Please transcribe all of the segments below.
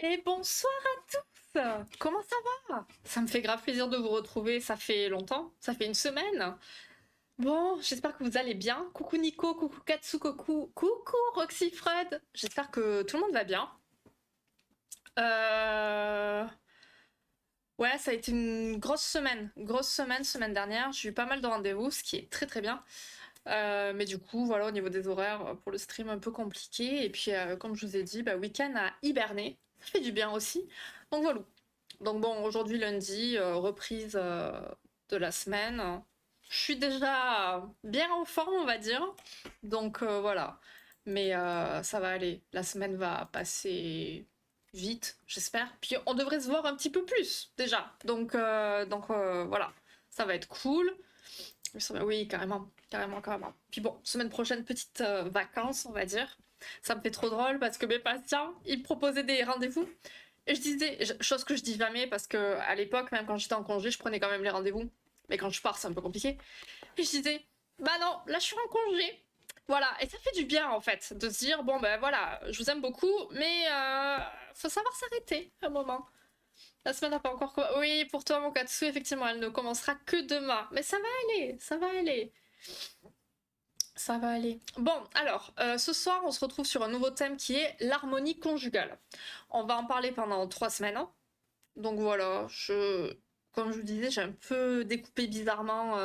Et bonsoir à tous! Comment ça va? Ça me fait grave plaisir de vous retrouver, ça fait longtemps, ça fait une semaine. Bon, j'espère que vous allez bien. Coucou Nico, coucou Katsu, coucou Roxy Fred. J'espère que tout le monde va bien. Euh... Ouais, ça a été une grosse semaine dernière. J'ai eu pas mal de rendez-vous, ce qui est très très bien. Mais du coup, voilà, au niveau des horaires, pour le stream, un peu compliqué. Et puis, comme je vous ai dit, week-end à hiberner. Ça fait du bien aussi. Donc voilà. Donc bon, aujourd'hui lundi, reprise de la semaine. Je suis déjà bien en forme, on va dire. Donc voilà. Mais ça va aller. La semaine va passer vite, j'espère. Puis on devrait se voir un petit peu plus déjà. Donc voilà. Ça va être cool. Oui, carrément, carrément. Puis bon, semaine prochaine, petite vacances, on va dire. Ça me fait trop drôle parce que mes patients, ils me proposaient des rendez-vous. Et je disais, chose que je dis jamais parce que à l'époque, même quand j'étais en congé, je prenais quand même les rendez-vous. Mais quand je pars, c'est un peu compliqué. Et je disais, bah non, là je suis en congé. Voilà, et ça fait du bien en fait de se dire, bon ben voilà, je vous aime beaucoup, mais faut savoir s'arrêter un moment. La semaine n'a pas encore commencé. Oui, pour toi, mon Katsu, effectivement, elle ne commencera que demain. Mais ça va aller, ça va aller. Ça va aller. Bon, alors, ce soir, on se retrouve sur un nouveau thème qui est l'harmonie conjugale. On va en parler pendant 3 semaines, hein. Donc voilà, comme je vous disais, j'ai un peu découpé bizarrement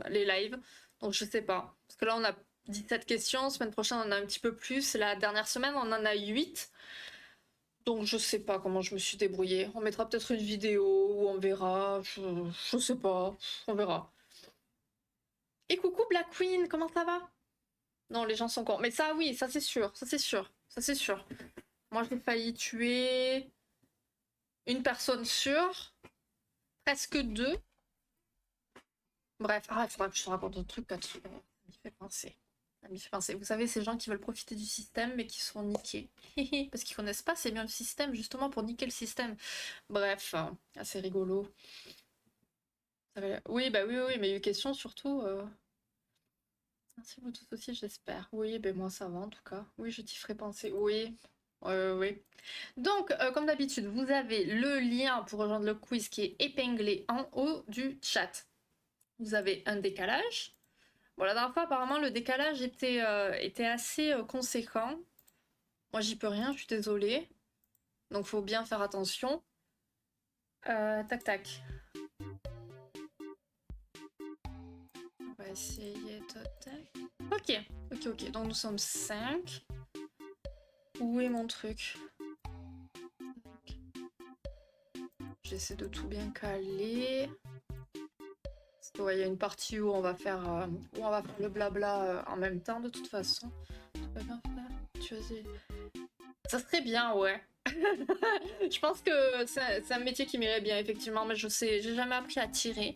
les lives. Donc je sais pas. Parce que là, on a 17 questions. Semaine prochaine, on en a un petit peu plus. La dernière semaine, on en a 8. Donc je sais pas comment je me suis débrouillée. On mettra peut-être une vidéo ou on verra. Je sais pas. On verra. Et coucou Black Queen, comment ça va? Non, les gens sont cons. Mais ça, oui, ça c'est sûr. Ça c'est sûr. Ça c'est sûr. Moi, j'ai failli tuer une personne sûre. Presque deux. Bref, il faudra que je te raconte un truc là-dessus. Ça m'y fait penser. Ça m'y fait penser. Vous savez, ces gens qui veulent profiter du système mais qui sont niqués. Parce qu'ils connaissent pas, c'est bien le système, justement pour niquer le système. Bref, assez rigolo. Oui, oui, mais il y a eu question surtout. Merci vous tous aussi, j'espère. Oui, ben moi ça va en tout cas. Oui, je t'y ferai penser. Oui. Oui. Donc, comme d'habitude, vous avez le lien pour rejoindre le quiz qui est épinglé en haut du chat. Vous avez un décalage. Bon, la dernière fois, apparemment, le décalage était assez conséquent. Moi, j'y peux rien, je suis désolée. Donc, faut bien faire attention. Tac, tac. On va essayer de... Tac. Ok. Donc, nous sommes 5. Où est mon truc? J'essaie de tout bien caler. Ouais, il y a une partie où on va faire le blabla en même temps, de toute façon. Tu vas bien faire? Tu vas... Ça serait bien, ouais. Je pense que c'est un métier qui m'irait bien, effectivement, mais je sais, j'ai jamais appris à tirer.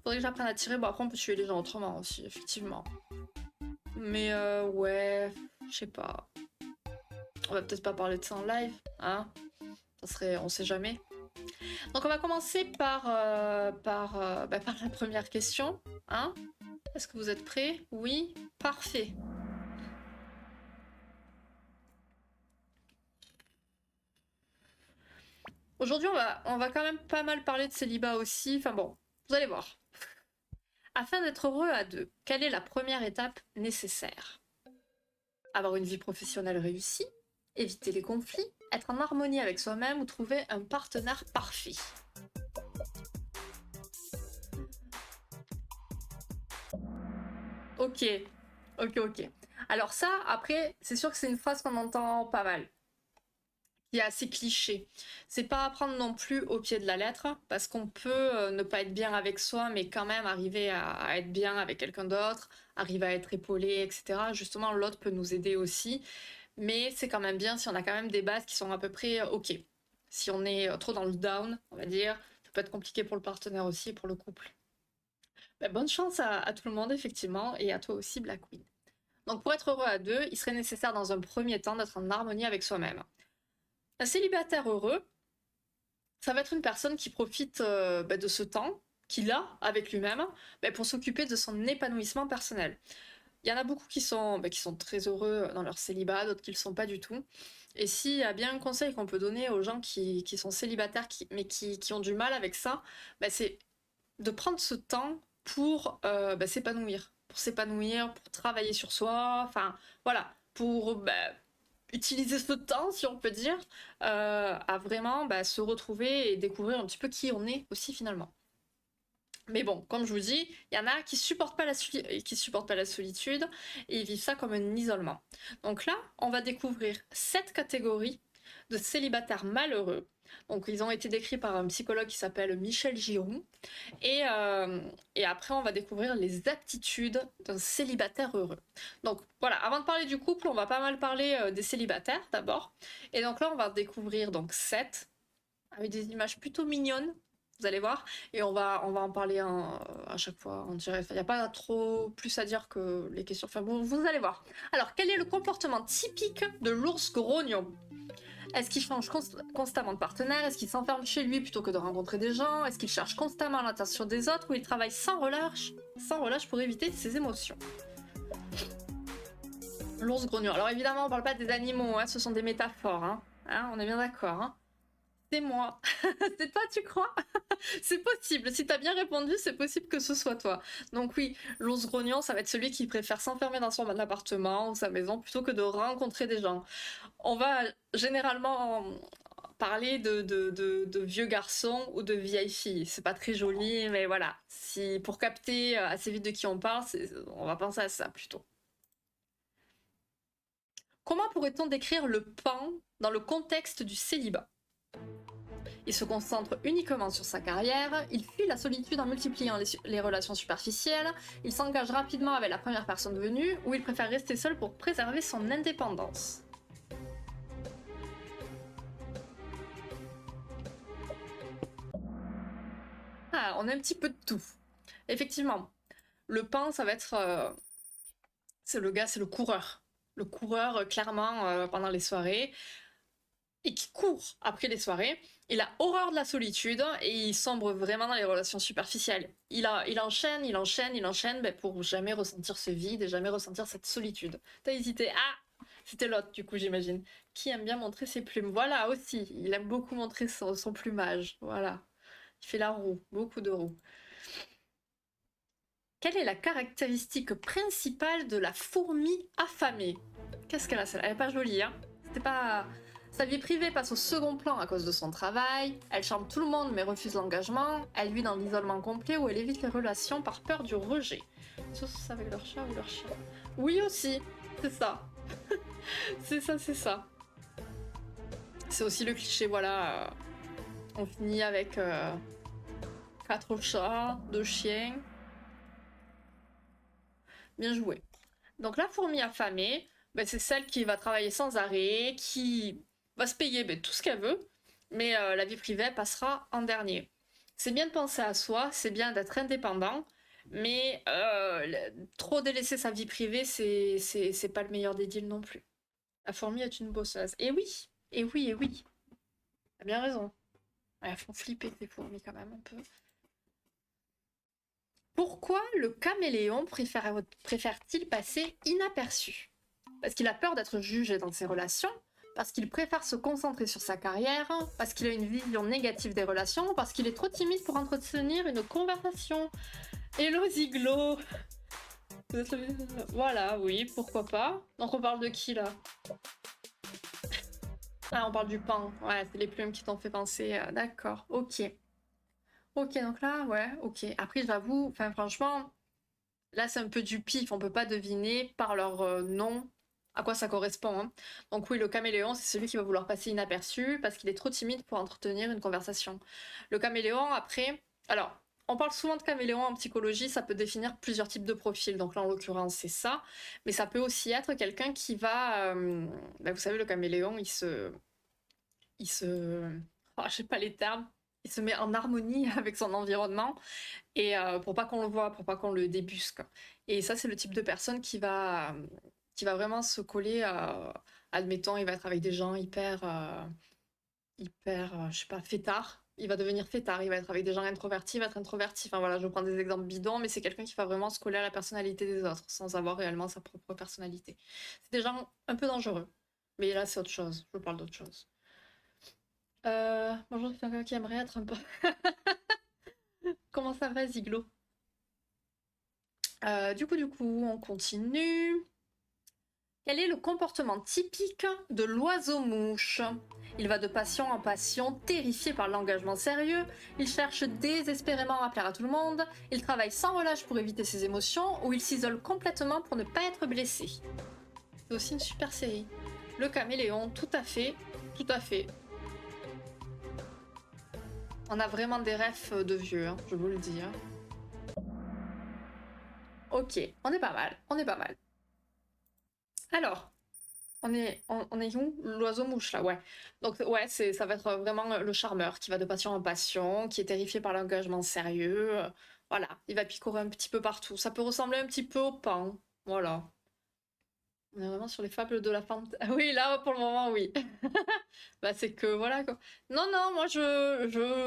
Faudrait que j'apprenne à tirer. Bon, après, on peut tuer les gens autrement aussi, effectivement. Mais ouais, je sais pas. On va peut-être pas parler de ça en live, hein. Ça serait, on sait jamais. Donc, on va commencer par la première question, hein. Est-ce que vous êtes prêts? Oui, parfait. Aujourd'hui, on va quand même pas mal parler de célibat aussi. Enfin bon, vous allez voir. Afin d'être heureux à deux, quelle est la première étape nécessaire? Avoir une vie professionnelle réussie, éviter les conflits, être en harmonie avec soi-même ou trouver un partenaire parfait. Ok, ok. Alors ça, après, c'est sûr que c'est une phrase qu'on entend pas mal, qui est assez cliché. C'est pas à prendre non plus au pied de la lettre, parce qu'on peut ne pas être bien avec soi, mais quand même arriver à être bien avec quelqu'un d'autre, arriver à être épaulé, etc. Justement, l'autre peut nous aider aussi, mais c'est quand même bien si on a quand même des bases qui sont à peu près ok. Si on est trop dans le down, on va dire, ça peut être compliqué pour le partenaire aussi et pour le couple. Bonne chance à tout le monde, effectivement, et à toi aussi, Black Queen. Donc, pour être heureux à deux, il serait nécessaire dans un premier temps d'être en harmonie avec soi-même. Un célibataire heureux, ça va être une personne qui profite de ce temps qu'il a avec lui-même pour s'occuper de son épanouissement personnel. Il y en a beaucoup qui sont très heureux dans leur célibat, d'autres qui le sont pas du tout. Et s'il y a bien un conseil qu'on peut donner aux gens qui sont célibataires, mais qui ont du mal avec ça, bah, c'est de prendre ce temps pour bah, s'épanouir. Pour s'épanouir, pour travailler sur soi, enfin voilà, pour bah, utiliser ce temps, si on peut dire, à vraiment bah, se retrouver et découvrir un petit peu qui on est aussi finalement. Mais bon, comme je vous dis, il y en a qui supportent pas qui supportent pas la solitude et ils vivent ça comme un isolement. Donc là, on va découvrir 7 catégories de célibataires malheureux. Donc ils ont été décrits par un psychologue qui s'appelle Michel Giroux. Et après, on va découvrir les aptitudes d'un célibataire heureux. Donc voilà, avant de parler du couple, on va pas mal parler des célibataires d'abord. Et donc là, on va découvrir donc 7 avec des images plutôt mignonnes, vous allez voir, et on va en parler à chaque fois en direct. Il n'y a pas trop plus à dire que les questions. Enfin bon, vous allez voir. Alors, quel est le comportement typique de l'ours grognon? Est-ce qu'il change constamment de partenaire? Est-ce qu'il s'enferme chez lui plutôt que de rencontrer des gens? Est-ce qu'il cherche constamment l'attention des autres? Ou il travaille sans relâche pour éviter ses émotions? L'ours grognon. Alors évidemment, on parle pas des animaux, hein, ce sont des métaphores. Hein, on est bien d'accord. Hein. C'est moi. C'est toi, tu crois? C'est possible. Si t'as bien répondu, c'est possible que ce soit toi. Donc oui, l'ours grognon, ça va être celui qui préfère s'enfermer dans son appartement ou sa maison plutôt que de rencontrer des gens. On va généralement parler de vieux garçons ou de vieilles filles. C'est pas très joli, mais voilà. Si pour capter assez vite de qui on parle, on va penser à ça plutôt. Comment pourrait-on décrire le pan dans le contexte du célibat? Il se concentre uniquement sur sa carrière, il fuit la solitude en multipliant les relations superficielles, il s'engage rapidement avec la première personne venue, ou il préfère rester seul pour préserver son indépendance. Ah, on a un petit peu de tout. Effectivement, le pan, ça va être... c'est le gars, c'est le coureur. Le coureur, clairement, pendant les soirées, et qui court après les soirées. Il a horreur de la solitude et il sombre vraiment dans les relations superficielles. Il enchaîne ben, pour jamais ressentir ce vide et jamais ressentir cette solitude. T'as hésité? Ah, c'était l'autre du coup j'imagine. Qui aime bien montrer ses plumes. Voilà aussi, il aime beaucoup montrer son plumage. Voilà. Il fait la roue, beaucoup de roues. Quelle est la caractéristique principale de la fourmi affamée? Qu'est-ce qu'elle a celle-là? Elle est pas jolie, hein? C'était pas... Sa vie privée passe au second plan à cause de son travail, elle charme tout le monde mais refuse l'engagement, elle vit dans l'isolement complet où elle évite les relations par peur du rejet. Tous avec leur chat ou leur chien. Oui aussi, c'est ça. C'est ça, c'est ça. C'est aussi le cliché, voilà. On finit avec 4 chats, 2 chiens. Bien joué. Donc la fourmi affamée, ben, c'est celle qui va travailler sans arrêt, qui va se payer ben, tout ce qu'elle veut, mais la vie privée passera en dernier. C'est bien de penser à soi, c'est bien d'être indépendant, mais trop délaisser sa vie privée, c'est pas le meilleur des deals non plus. La fourmi est une bosseuse. Et oui, et oui, et oui. T'as bien raison. Ouais, elles font flipper ces fourmis quand même un peu. Pourquoi le caméléon préfère-t-il passer inaperçu? Parce qu'il a peur d'être jugé dans ses relations, parce qu'il préfère se concentrer sur sa carrière, parce qu'il a une vision négative des relations, parce qu'il est trop timide pour entretenir une conversation. Hello Ziglo. Voilà, oui, pourquoi pas. Donc on parle de qui là? Ah, on parle du pan. Ouais, c'est les plumes qui t'ont fait penser. D'accord, ok. Ok, donc là, ouais, ok. Après, j'avoue, enfin franchement, là c'est un peu du pif, on peut pas deviner par leur nom à quoi ça correspond. Hein. Donc oui, le caméléon, c'est celui qui va vouloir passer inaperçu parce qu'il est trop timide pour entretenir une conversation. Le caméléon, après, alors, on parle souvent de caméléon en psychologie, ça peut définir plusieurs types de profils. Donc là, en l'occurrence, c'est ça. Mais ça peut aussi être quelqu'un qui va... vous savez, le caméléon, je sais pas les termes. Il se met en harmonie avec son environnement et pour pas qu'on le voit, pour pas qu'on le débusque. Et ça, c'est le type de personne qui va vraiment se coller admettons, il va être avec des gens hyper, je sais pas, fêtards. Il va devenir fêtard, il va être avec des gens introvertis, il va être introverti. Enfin voilà, je prends des exemples bidons, mais c'est quelqu'un qui va vraiment se coller à la personnalité des autres, sans avoir réellement sa propre personnalité. C'est des gens un peu dangereux. Mais là, c'est autre chose. Je vous parle d'autre chose. Bonjour, c'est quelqu'un qui aimerait être un peu... Comment ça va, Ziglo? Du coup, on continue. Quel est le comportement typique de l'oiseau-mouche? Il va de passion en passion, terrifié par l'engagement sérieux, il cherche désespérément à plaire à tout le monde, il travaille sans relâche pour éviter ses émotions, ou il s'isole complètement pour ne pas être blessé. C'est aussi une super série. Le caméléon, tout à fait, tout à fait. On a vraiment des refs de vieux, hein, je vous le dis. Hein. Ok, on est pas mal, on est pas mal. Alors, on est où? L'oiseau-mouche, là, ouais. Donc, ouais, ça va être vraiment le charmeur qui va de passion en passion, qui est terrifié par l'engagement sérieux. Voilà, il va picorer un petit peu partout. Ça peut ressembler un petit peu au paon. Voilà. On est vraiment sur les fables de la fantaisie. Ah oui, là, pour le moment, oui. Bah, c'est que, voilà, quoi. Non, non, moi,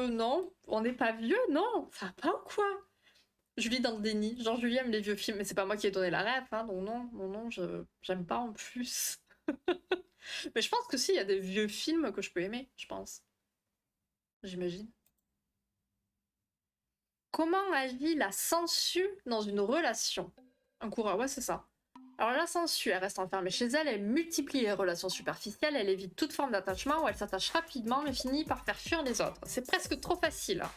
non, on n'est pas vieux, non. Ça va pas ou quoi? Julie dans le déni. Genre, Julie aime les vieux films, mais c'est pas moi qui ai donné la ref, hein, donc non, non, non, j'aime pas en plus. Mais je pense que si, il y a des vieux films que je peux aimer, je pense. J'imagine. Comment agit la sangsue dans une relation? Un coureur, ouais, c'est ça. Alors la sangsue, elle reste enfermée chez elle, elle multiplie les relations superficielles, elle évite toute forme d'attachement ou elle s'attache rapidement mais finit par faire fuir les autres. C'est presque trop facile. Hein.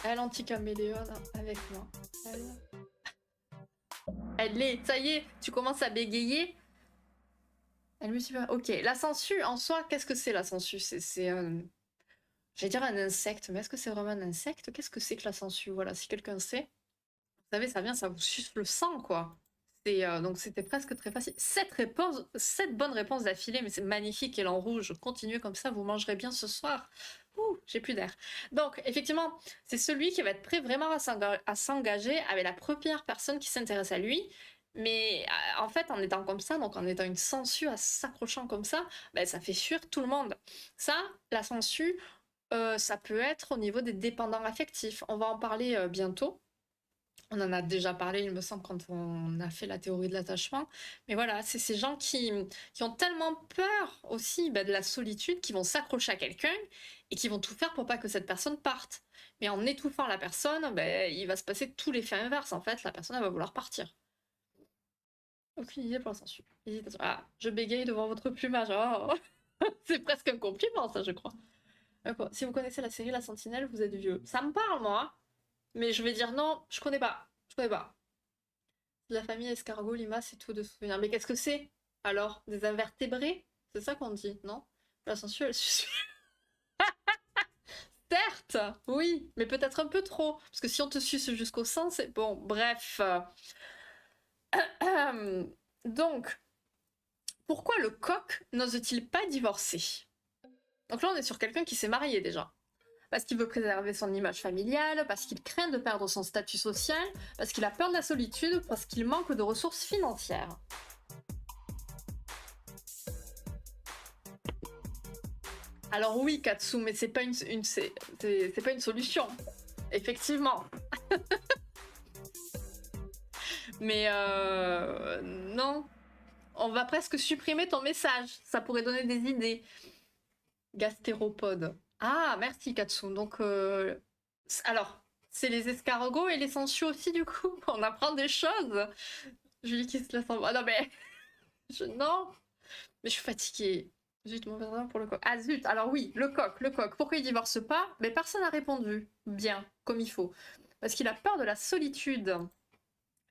Elle anti-caméléone avec moi. Elle est, ça y est, tu commences à bégayer. Elle me suit. Ok, la sangsue en soi, qu'est-ce que c'est la sangsue? C'est un. J'allais dire un insecte, mais est-ce que c'est vraiment un insecte? Qu'est-ce que c'est que la sangsue? Voilà, si quelqu'un sait. Vous savez, ça vient, ça vous suce le sang, quoi. Donc c'était presque très facile. 7 bonnes réponses d'affilée, mais c'est magnifique, et en rouge. Continuez comme ça, vous mangerez bien ce soir. Ouh, j'ai plus d'air. Donc, effectivement, c'est celui qui va être prêt vraiment à s'engager avec la première personne qui s'intéresse à lui. Mais en fait, en étant comme ça, donc en étant une sangsue, à s'accrochant comme ça, ben, ça fait fuir tout le monde. Ça, la sangsue, ça peut être au niveau des dépendants affectifs. On va en parler bientôt. On en a déjà parlé, il me semble, quand on a fait la théorie de l'attachement. Mais voilà, c'est ces gens qui ont tellement peur aussi de la solitude, qui vont s'accrocher à quelqu'un et qui vont tout faire pour pas que cette personne parte. Mais en étouffant la personne, il va se passer tout l'effet inverse. En fait, la personne elle va vouloir partir. Aucune idée pour l'instant. Hésitation. Ah, je bégaye devant votre plumage. Oh. C'est presque un compliment, ça, je crois. D'accord. Si vous connaissez la série La Sentinelle, vous êtes vieux. Ça me parle, moi. Mais je vais dire non, je connais pas. Je connais pas. La famille escargot, limace et tout de souvenirs. Mais qu'est-ce que c'est? Alors, des invertébrés? C'est ça qu'on dit, non? La sangsue, elle suce. Certes, oui, mais peut-être un peu trop. Parce que si on te suce jusqu'au sein, c'est bon. Bref. Donc, pourquoi le coq n'ose-t-il pas divorcer? Donc là, on est sur quelqu'un qui s'est marié déjà. Parce qu'il veut préserver son image familiale, parce qu'il craint de perdre son statut social, parce qu'il a peur de la solitude, parce qu'il manque de ressources financières. Alors oui, Katsu, mais c'est pas c'est pas une solution. Effectivement. Mais non. On va presque supprimer ton message. Ça pourrait donner des idées. Gastéropode. Ah, merci Katsu. Donc, alors, c'est les escargots et les sangsues aussi, du coup. On apprend des choses. Julie qui se laisse en... Ah non, mais... Non. Mais je suis fatiguée. Zut, mon verre pour le coq. Ah zut, alors oui, le coq, le coq. Pourquoi il divorce pas? Mais personne n'a répondu. Bien, comme il faut. Parce qu'il a peur de la solitude.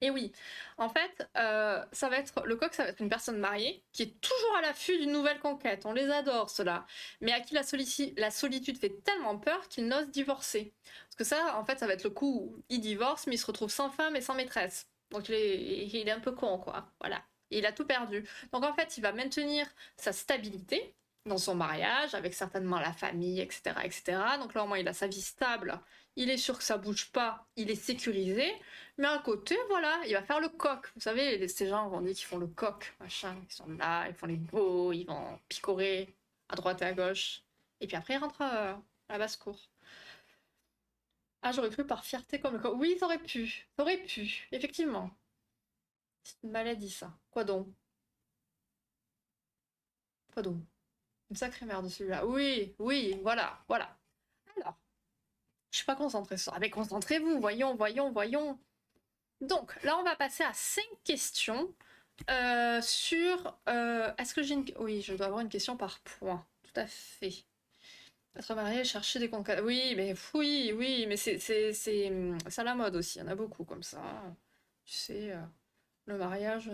Et oui, en fait, ça va être le coq, ça va être une personne mariée qui est toujours à l'affût d'une nouvelle conquête. On les adore, ceux-là. Mais à qui la solitude fait tellement peur qu'il n'ose divorcer. Parce que ça, en fait, ça va être le coup où il divorce, mais il se retrouve sans femme et sans maîtresse. Donc il est un peu con, quoi. Voilà. Et il a tout perdu. Donc en fait, il va maintenir sa stabilité dans son mariage, avec certainement la famille, etc., etc. Donc là, au moins, il a sa vie stable. Il est sûr que ça bouge pas. Il est sécurisé. Mais à côté, voilà, il va faire le coq. Vous savez, ces gens, on dit qu'ils font le coq, machin. Ils sont là, ils font les beaux, ils vont picorer à droite et à gauche. Et puis après, il rentre à la basse-cour. Ah, j'aurais cru par fierté comme le... Oui, ça aurait pu. Ça aurait pu, effectivement. C'est une maladie, ça. Quoi donc? Quoi donc? Une sacrée merde, celui-là. Oui, oui, voilà, voilà. Alors, je suis pas concentrée sur ça. Mais concentrez-vous, voyons, voyons, voyons. Donc, là, on va passer à 5 questions sur... Est-ce que j'ai une... Oui, je dois avoir une question par point. Tout à fait. Être marié, chercher des conquêtes. Oui, mais oui, oui, mais c'est à la mode aussi. Il y en a beaucoup comme ça. Tu sais, le mariage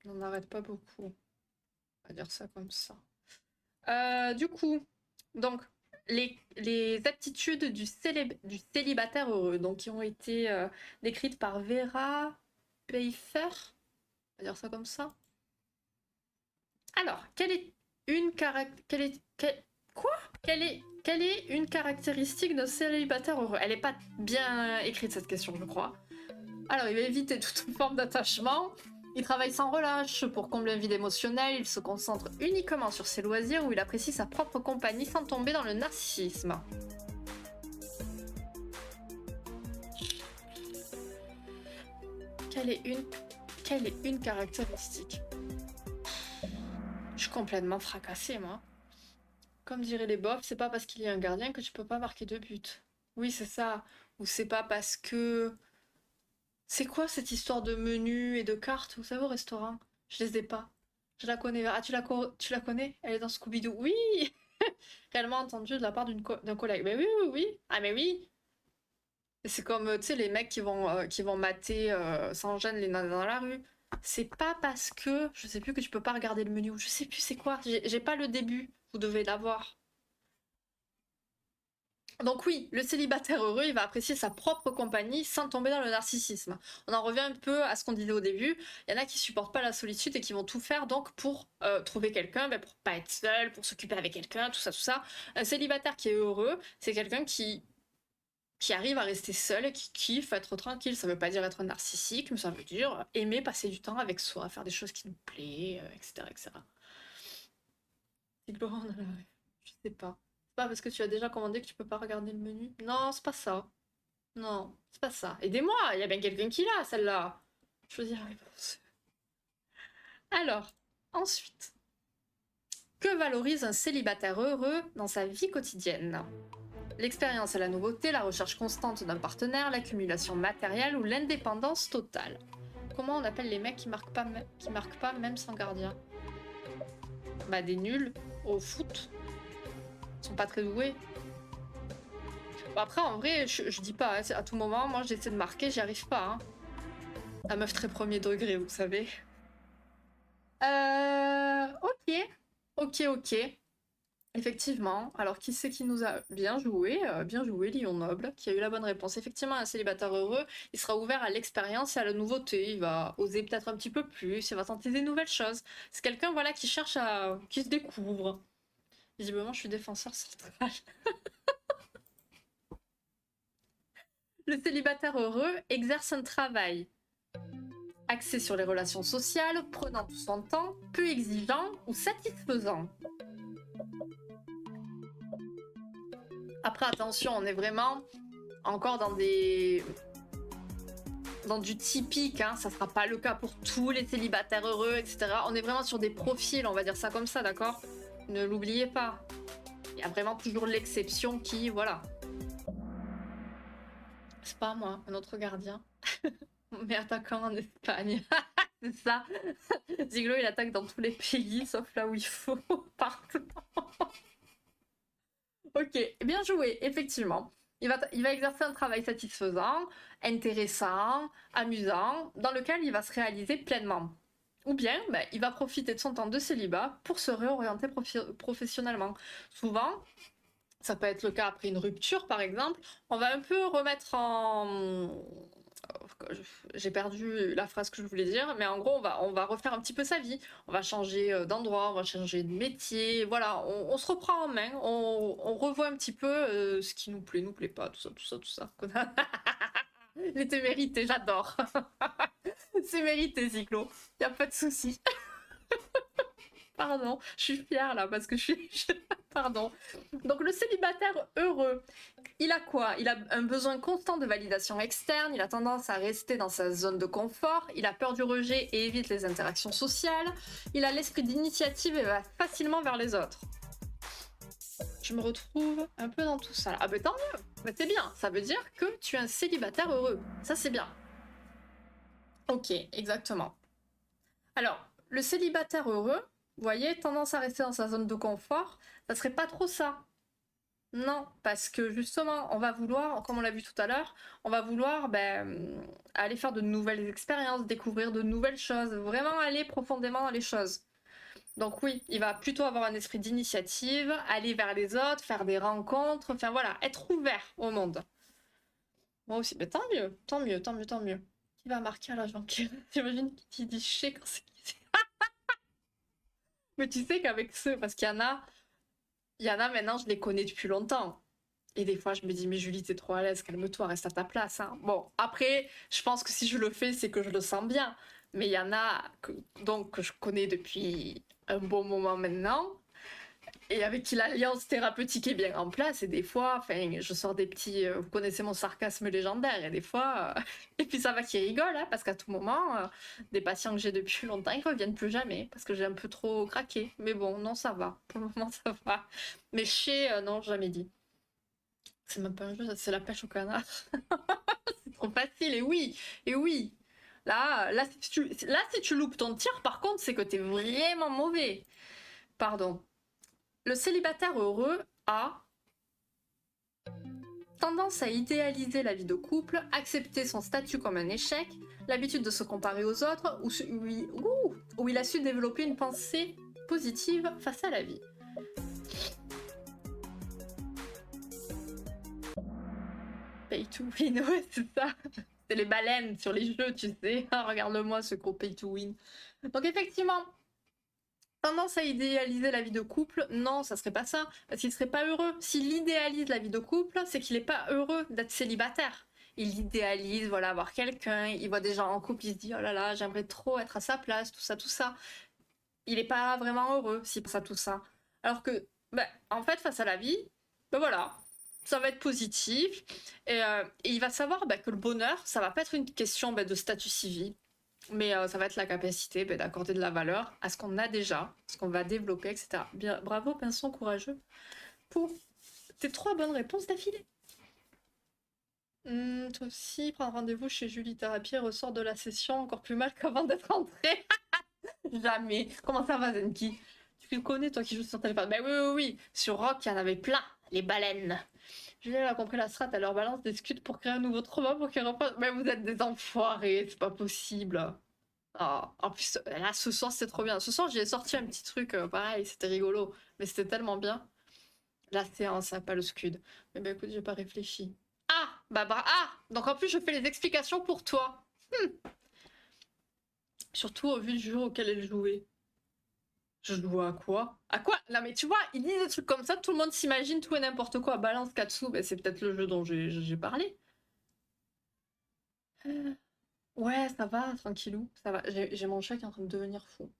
n'en arrête pas beaucoup. On va dire ça comme ça. Du coup, donc, les aptitudes du célibataire heureux, donc qui ont été décrites par Vera Pfeiffer, on va dire ça comme ça. Alors, quelle est une caractéristique d'un célibataire heureux? Elle n'est pas bien écrite cette question, je crois. Alors, il va éviter toute forme d'attachement. Il travaille sans relâche pour combler un vide émotionnel. Il se concentre uniquement sur ses loisirs où il apprécie sa propre compagnie sans tomber dans le narcissisme. Quelle est une caractéristique? Je suis complètement fracassée, moi. Comme diraient les bofs, c'est pas parce qu'il y a un gardien que tu peux pas marquer de but. Oui, c'est ça. Ou c'est pas parce que... C'est quoi cette histoire de menu et de cartes, vous savez, au restaurant? Je les ai pas. Je la connais. Ah, tu la connais? Elle est dans Scooby-Doo. Oui! Réellement entendu de la part d'un collègue. Mais oui, oui, oui. Ah, mais oui! C'est comme, tu sais, les mecs qui vont mater sans gêne les nanas dans la rue. C'est pas parce que, je sais plus, que tu peux pas regarder le menu, ou je sais plus c'est quoi. J'ai pas le début. Vous devez l'avoir. Donc oui, le célibataire heureux, il va apprécier sa propre compagnie sans tomber dans le narcissisme. On en revient un peu à ce qu'on disait au début. Il y en a qui supportent pas la solitude et qui vont tout faire donc pour trouver quelqu'un, pour pas être seul, pour s'occuper avec quelqu'un, tout ça, tout ça. Un célibataire qui est heureux, c'est quelqu'un qui arrive à rester seul et qui kiffe être tranquille. Ça veut pas dire être narcissique, mais ça veut dire aimer passer du temps avec soi, faire des choses qui nous plaisent, etc., etc. C'est Laurent, je sais pas. C'est pas parce que tu as déjà commandé que tu peux pas regarder le menu. Non, c'est pas ça. Non, c'est pas ça. Aidez-moi, il y a bien quelqu'un qui l'a, celle-là. Choisir la réponse. Alors, ensuite, que valorise un célibataire heureux dans sa vie quotidienne? L'expérience et la nouveauté, la recherche constante d'un partenaire, l'accumulation matérielle ou l'indépendance totale. Comment on appelle les mecs qui marquent pas même sans gardien? Bah des nuls au foot. Ils sont pas très doués. Bon, après, en vrai, je dis pas, hein, à tout moment, moi j'essaie de marquer, j'y arrive pas. Hein. La meuf très premier degré, vous savez. Ok. Ok, ok. Effectivement. Alors, qui c'est qui nous a bien joué? Bien joué, Lion Noble, qui a eu la bonne réponse. Effectivement, un célibataire heureux, il sera ouvert à l'expérience et à la nouveauté. Il va oser peut-être un petit peu plus, il va tenter des nouvelles choses. C'est quelqu'un, voilà, qui cherche à... qui se découvre. Visiblement, je suis défenseur central. Le célibataire heureux exerce un travail axé sur les relations sociales, prenant tout son temps, peu exigeant ou satisfaisant. Après, attention, on est vraiment encore dans du typique, hein. Ça sera pas le cas pour tous les célibataires heureux, etc. On est vraiment sur des profils, on va dire ça comme ça, d'accord? Ne l'oubliez pas. Il y a vraiment toujours l'exception qui, voilà. C'est pas moi, un autre gardien. Mais attaquant en Espagne. C'est ça. Ziglo, il attaque dans tous les pays, sauf là où il faut, partout. Ok, bien joué, effectivement. Il va exercer un travail satisfaisant, intéressant, amusant, dans lequel il va se réaliser pleinement. Ou bien, il va profiter de son temps de célibat pour se réorienter professionnellement. Souvent, ça peut être le cas après une rupture, par exemple, on va un peu remettre en... J'ai perdu la phrase que je voulais dire, mais en gros, on va refaire un petit peu sa vie. On va changer d'endroit, on va changer de métier. Voilà, on se reprend en main, on revoit un petit peu ce qui nous plaît pas, tout ça, tout ça, tout ça. Les témérités, j'adore. C'est mérité, Cyclo. Y a pas de souci. Pardon, je suis fière là parce que je suis. Pardon. Donc le célibataire heureux, il a quoi? Il a un besoin constant de validation externe, il a tendance à rester dans sa zone de confort, il a peur du rejet et évite les interactions sociales, il a l'esprit d'initiative et va facilement vers les autres. Je me retrouve un peu dans tout ça. Ah bah tant mieux, bah, c'est bien, ça veut dire que tu es un célibataire heureux, ça c'est bien. Ok, exactement. Alors, le célibataire heureux, vous voyez, tendance à rester dans sa zone de confort, ça serait pas trop ça. Non, parce que justement, on va vouloir, comme on l'a vu tout à l'heure, on va vouloir aller faire de nouvelles expériences, découvrir de nouvelles choses, vraiment aller profondément dans les choses. Donc oui, il va plutôt avoir un esprit d'initiative, aller vers les autres, faire des rencontres, enfin voilà, être ouvert au monde. Moi aussi, mais tant mieux, tant mieux, tant mieux, tant mieux. Qui va marquer à l'agent? J'imagine qui dit chez quand c'est qui. Mais tu sais qu'avec ceux, parce qu'il y en a maintenant, je les connais depuis longtemps. Et des fois, je me dis, mais Julie, t'es trop à l'aise, calme-toi, reste à ta place. Hein. Bon, après, je pense que si je le fais, c'est que je le sens bien. Mais il y en a que je connais depuis un bon moment maintenant, et avec qui l'alliance thérapeutique est bien en place. Et des fois, enfin, je sors des petits. Vous connaissez mon sarcasme légendaire, et des fois. Et puis ça va qu'ils rigolent, hein, parce qu'à tout moment, des patients que j'ai depuis longtemps, ils reviennent plus jamais, parce que j'ai un peu trop craqué. Mais bon, non, ça va. Pour le moment, ça va. Mais chez, non, jamais dit. C'est même pas un jeu, c'est la pêche au canard. C'est trop facile, et oui, et oui. Là, si tu loupes ton tir, par contre, c'est que t'es vraiment mauvais. Pardon. Le célibataire heureux a tendance à idéaliser la vie de couple, accepter son statut comme un échec, l'habitude de se comparer aux autres, où il a su développer une pensée positive face à la vie. Pay to win, ouais, c'est ça. C'est les baleines sur les jeux, tu sais. Ah, regarde-moi ce gros pay to win. Donc effectivement, tendance à idéaliser la vie de couple, non, ça serait pas ça, parce qu'il serait pas heureux. S'il idéalise la vie de couple, c'est qu'il est pas heureux d'être célibataire. Il idéalise, voilà, avoir quelqu'un, il voit des gens en couple, il se dit, oh là là, j'aimerais trop être à sa place, tout ça, tout ça. Il est pas vraiment heureux s'il pense à tout ça. Alors que, en fait, face à la vie, voilà, ça va être positif, et il va savoir que le bonheur, ça va pas être une question de statut civil, mais ça va être la capacité d'accorder de la valeur à ce qu'on a déjà, ce qu'on va développer, etc. Bien, bravo, Pinson, courageux, pour tes 3 bonnes réponses d'affilée. Toi aussi, prendre rendez-vous chez Julie Thérapie et ressort de la session encore plus mal qu'avant d'être entré. Jamais. Comment ça va, Zenki? Tu le connais, toi qui joues sur téléphone? Ben oui, oui, oui. Sur Rock, il y en avait plein. Les baleines. Julien a compris la strat, elle leur balance des scuds pour créer un nouveau trauma pour qu'ils repassent. Mais vous êtes des enfoirés, c'est pas possible. Ah, en plus, là, ce soir, c'est trop bien. Ce soir, j'ai sorti un petit truc, pareil, c'était rigolo. Mais c'était tellement bien. La séance, hein, pas le scud. Mais bah écoute, j'ai pas réfléchi. Ah! Donc en plus, je fais les explications pour toi. Surtout au vu du jeu auquel elle jouait. Je joue à quoi? À quoi? Non mais tu vois, il dit des trucs comme ça, tout le monde s'imagine tout et n'importe quoi. Balance Katsu, c'est peut-être le jeu dont j'ai parlé. Ouais, ça va, tranquillou, ça va. J'ai mon chat qui est en train de devenir fou.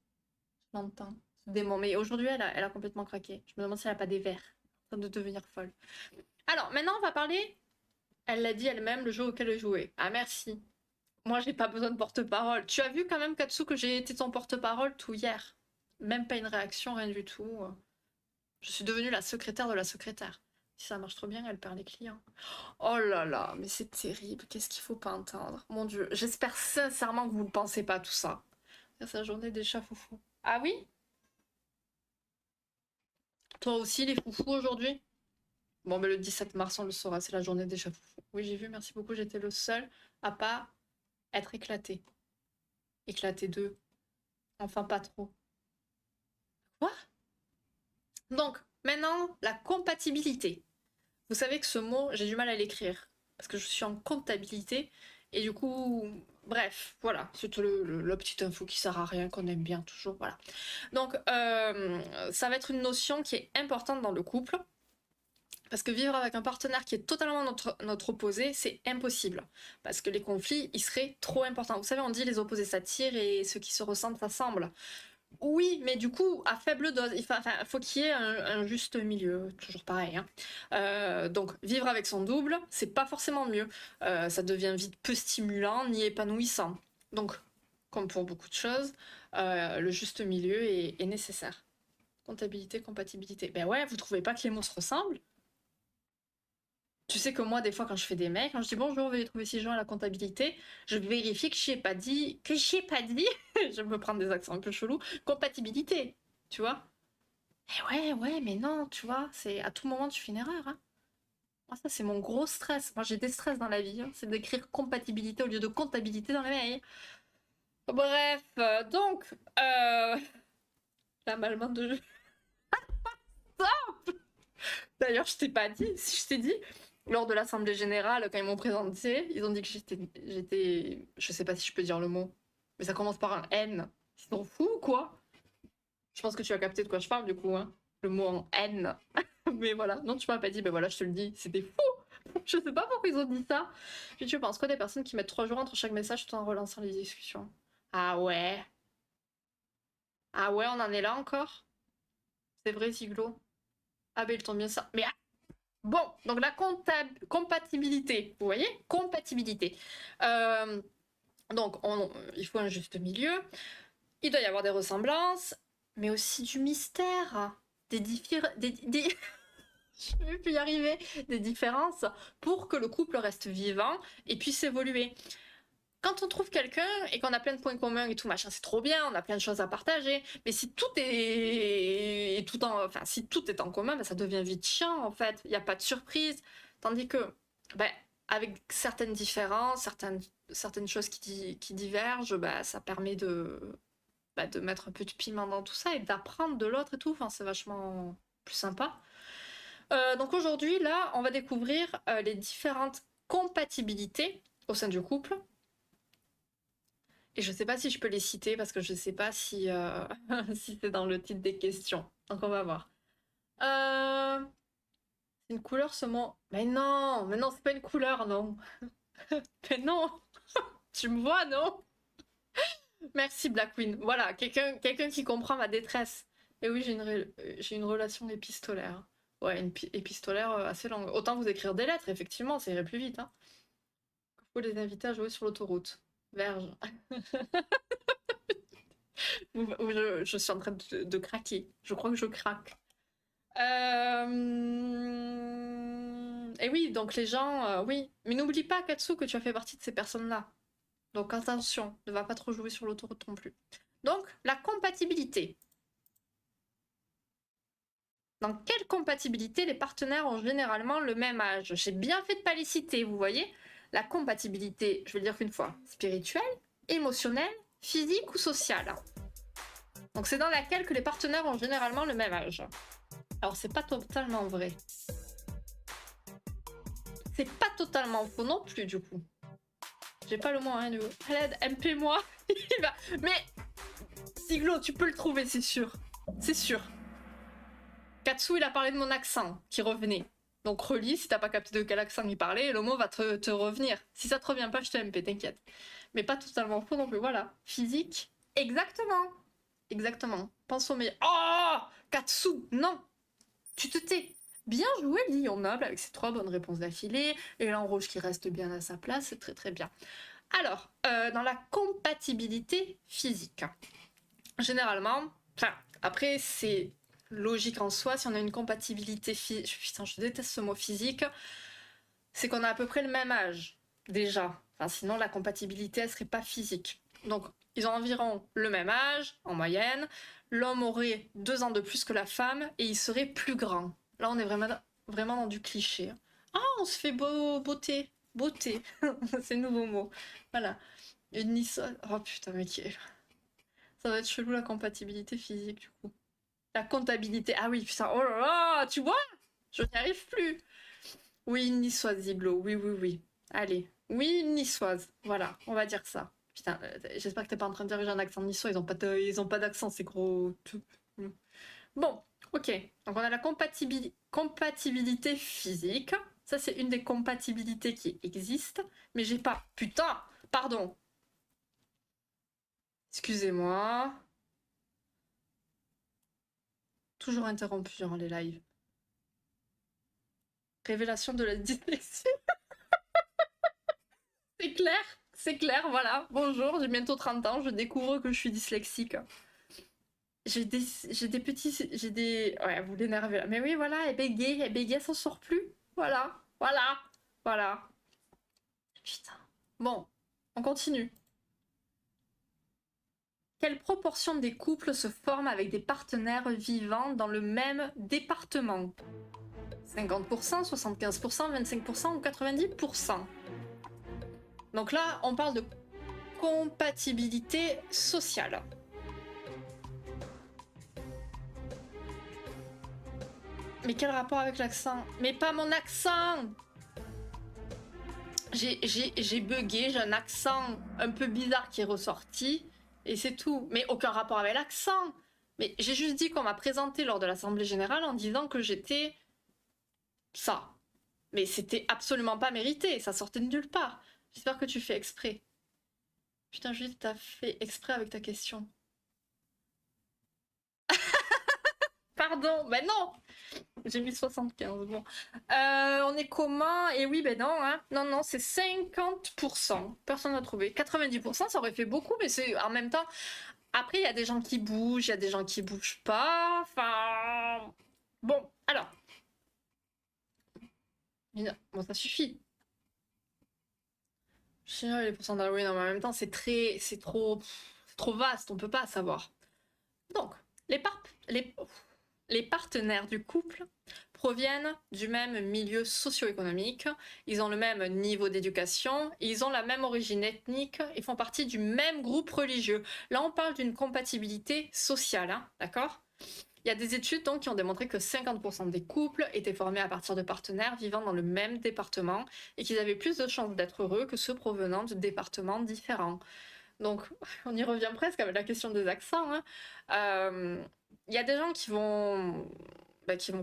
Je l'entends. Ce démon. Mais aujourd'hui, elle a complètement craqué. Je me demande si elle a pas des vers. En train de devenir folle. Alors, maintenant, on va parler. Elle l'a dit elle-même, le jeu auquel elle jouait. Ah, merci. Moi, j'ai pas besoin de porte-parole. Tu as vu quand même, Katsu, que j'ai été ton porte-parole tout hier. Même pas une réaction, rien du tout. Je suis devenue la secrétaire de la secrétaire. Si ça marche trop bien, elle perd les clients. Oh là là, mais c'est terrible. Qu'est-ce qu'il faut pas entendre? Mon Dieu, j'espère sincèrement que vous ne pensez pas à tout ça. C'est sa journée des chats foufous. Ah oui? Toi aussi, les foufous aujourd'hui? Bon, le 17 mars, on le saura, c'est la journée des chats foufous. Oui, j'ai vu, merci beaucoup. J'étais le seul à pas être éclaté. Éclaté d'eux. Enfin, pas trop. Quoi? Donc, maintenant, la compatibilité. Vous savez que ce mot, j'ai du mal à l'écrire. Parce que je suis en comptabilité. Et du coup, bref, voilà. C'est le petit info qui sert à rien, qu'on aime bien toujours. Voilà. Donc, ça va être une notion qui est importante dans le couple. Parce que vivre avec un partenaire qui est totalement notre opposé, c'est impossible. Parce que les conflits, ils seraient trop importants. Vous savez, on dit les opposés s'attirent et ceux qui se ressemblent s'assemblent. Oui, mais du coup, à faible dose. Faut qu'il y ait un juste milieu, toujours pareil, hein. Donc, vivre avec son double, c'est pas forcément mieux. Ça devient vite peu stimulant ni épanouissant. Donc, comme pour beaucoup de choses, le juste milieu est nécessaire. Comptabilité, compatibilité. Ben ouais, vous trouvez pas que les mots se ressemblent? Tu sais que moi, des fois, quand je fais des mails, quand je dis bonjour, veuillez trouver ci joint à la comptabilité, je vérifie que j'ai pas dit, je me prendre des accents un peu chelous, compatibilité, tu vois? Eh ouais, mais non, tu vois, c'est à tout moment tu fais une erreur, hein. Moi, ça, c'est mon gros stress. Moi, j'ai des stress dans la vie, hein. C'est d'écrire compatibilité au lieu de comptabilité dans les mails. Bref, donc, la malmain de jeu. D'ailleurs, je t'ai pas dit, si je t'ai dit, lors de l'Assemblée Générale, quand ils m'ont présenté, ils ont dit que je sais pas si je peux dire le mot, mais ça commence par un N. Ils s'en foutent ou quoi? Je pense que tu as capté de quoi je parle, du coup, hein. Le mot en N. Mais voilà, non, tu m'as pas dit, ben voilà, je te le dis, c'était fou. Je sais pas pourquoi ils ont dit ça. Puis tu penses quoi des personnes qui mettent 3 jours entre chaque message tout en relançant les discussions? Ah ouais. Ah ouais, on en est là encore? C'est vrai, Ziglo? Ah ben, il tombe bien ça. Mais bon, donc la compatibilité, vous voyez? Compatibilité. Euh, donc, il faut un juste milieu. Il doit y avoir des ressemblances, mais aussi du mystère, je vais plus y arriver, des différences pour que le couple reste vivant et puisse évoluer. Quand on trouve quelqu'un et qu'on a plein de points communs et tout machin, c'est trop bien, on a plein de choses à partager. Mais si tout est si tout est en commun, ben, ça devient vite chiant en fait. Il n'y a pas de surprise. Tandis que, ben, avec certaines différences, certaines choses qui divergent, ben, ça permet de mettre un peu de piment dans tout ça et d'apprendre de l'autre et tout. Enfin, c'est vachement plus sympa. Donc aujourd'hui, là, on va découvrir les différentes compatibilités au sein du couple. Et je sais pas si je peux les citer parce que je sais pas si, si c'est dans le titre des questions. Donc on va voir. Euh... C'est une couleur ce mot. Mais non, c'est pas une couleur, non. Mais non, tu me vois, non? Merci Black Queen. Voilà, quelqu'un qui comprend ma détresse. Et oui, j'ai une relation épistolaire. Ouais, épistolaire assez longue. Autant vous écrire des lettres, effectivement, ça irait plus vite. Hein. Faut les inviter à jouer sur l'autoroute. Verge. Ou je suis en train de craquer. Je crois que je craque. Et oui, donc les gens, oui. Mais n'oublie pas, Katsu, que tu as fait partie de ces personnes-là. Donc attention, ne va pas trop jouer sur l'autoroute non plus. Donc, la compatibilité. Dans quelle compatibilité les partenaires ont généralement le même âge? J'ai bien fait de pas les citer, vous voyez? La compatibilité, je vais le dire qu'une fois, spirituelle, émotionnelle, physique ou sociale. Donc c'est dans laquelle que les partenaires ont généralement le même âge. Alors c'est pas totalement vrai. C'est pas totalement faux non plus du coup. J'ai pas le mot hein, du coup. À l'aide, MP moi. Mais Siglo, tu peux le trouver, c'est sûr. C'est sûr. Katsu, il a parlé de mon accent qui revenait. Donc relis, si t'as pas capté de quel accent il parlait, le mot va te revenir. Si ça te revient pas, je te MP, t'inquiète. Mais pas totalement faux non plus, voilà. Physique, exactement. Exactement. Pense au meilleur. Oh Katsu, non. Tu te tais. Bien joué, Lion Noble, avec ses 3 bonnes réponses d'affilée. Et rouge qui reste bien à sa place, c'est très très bien. Alors, dans la compatibilité physique, généralement, enfin, après, c'est logique en soi, si on a une compatibilité physique, putain, je déteste ce mot physique, c'est qu'on a à peu près le même âge, déjà. Enfin, sinon, la compatibilité, elle serait pas physique. Donc, ils ont environ le même âge, en moyenne. L'homme aurait 2 ans de plus que la femme et il serait plus grand. Là, on est vraiment dans du cliché. Ah, on se fait beauté. Beauté. C'est le nouveau mot. Voilà. Une Nissan. Oh putain, mais ça va être chelou la compatibilité physique, du coup. La comptabilité. Ah oui, putain. Oh là là, tu vois? Je n'y arrive plus. Oui, une niçoise, Ziglo. Oui, oui, oui. Allez. Oui, une niçoise. Voilà, on va dire ça. Putain, j'espère que t'es pas en train de dire que j'ai un accent niçois. Ils ont pas d'accent, c'est gros. Bon, ok. Donc on a la compatibilité physique. Ça, c'est une des compatibilités qui existent. Mais j'ai pas. Putain, pardon. Excusez-moi. Toujours interrompu durant les lives. Révélation de la dyslexie. C'est clair, voilà. Bonjour, j'ai bientôt 30 ans, je découvre que je suis dyslexique. J'ai des petits... J'ai des... Ouais, vous l'énervez là. Mais oui, voilà, elle bégaye, elle s'en sort plus. Voilà, voilà, voilà. Putain. Bon, on continue. Quelle proportion des couples se forment avec des partenaires vivant dans le même département? 50%, 75%, 25% ou 90%? Donc là, on parle de compatibilité sociale. Mais quel rapport avec l'accent? Mais pas mon accent! J'ai bugué, j'ai un accent un peu bizarre qui est ressorti, et c'est tout. Mais aucun rapport avec l'accent! Mais j'ai juste dit qu'on m'a présenté lors de l'Assemblée Générale en disant que j'étais ça. Mais c'était absolument pas mérité, ça sortait de nulle part. J'espère que tu fais exprès. Putain, Julie, t'as fait exprès avec ta question. Pardon, ben non! J'ai mis 75, bon. On est comment? Et oui, ben non, hein. Non, non, c'est 50%. Personne n'a trouvé. 90%, ça aurait fait beaucoup, mais c'est en même temps... Après, il y a des gens qui bougent, il y a des gens qui bougent pas. Enfin... Bon, alors. Bon, ça suffit. Je sais pas les pourcentages, oui, non, mais en même temps, c'est trop vaste, on peut pas savoir. Donc, les partenaires du couple proviennent du même milieu socio-économique, ils ont le même niveau d'éducation, ils ont la même origine ethnique, ils font partie du même groupe religieux. Là, on parle d'une compatibilité sociale, hein, d'accord? Il y a des études donc qui ont démontré que 50% des couples étaient formés à partir de partenaires vivant dans le même département et qu'ils avaient plus de chances d'être heureux que ceux provenant de départements différents. Donc, on y revient presque avec la question des accents, hein. Il y a des gens qui vont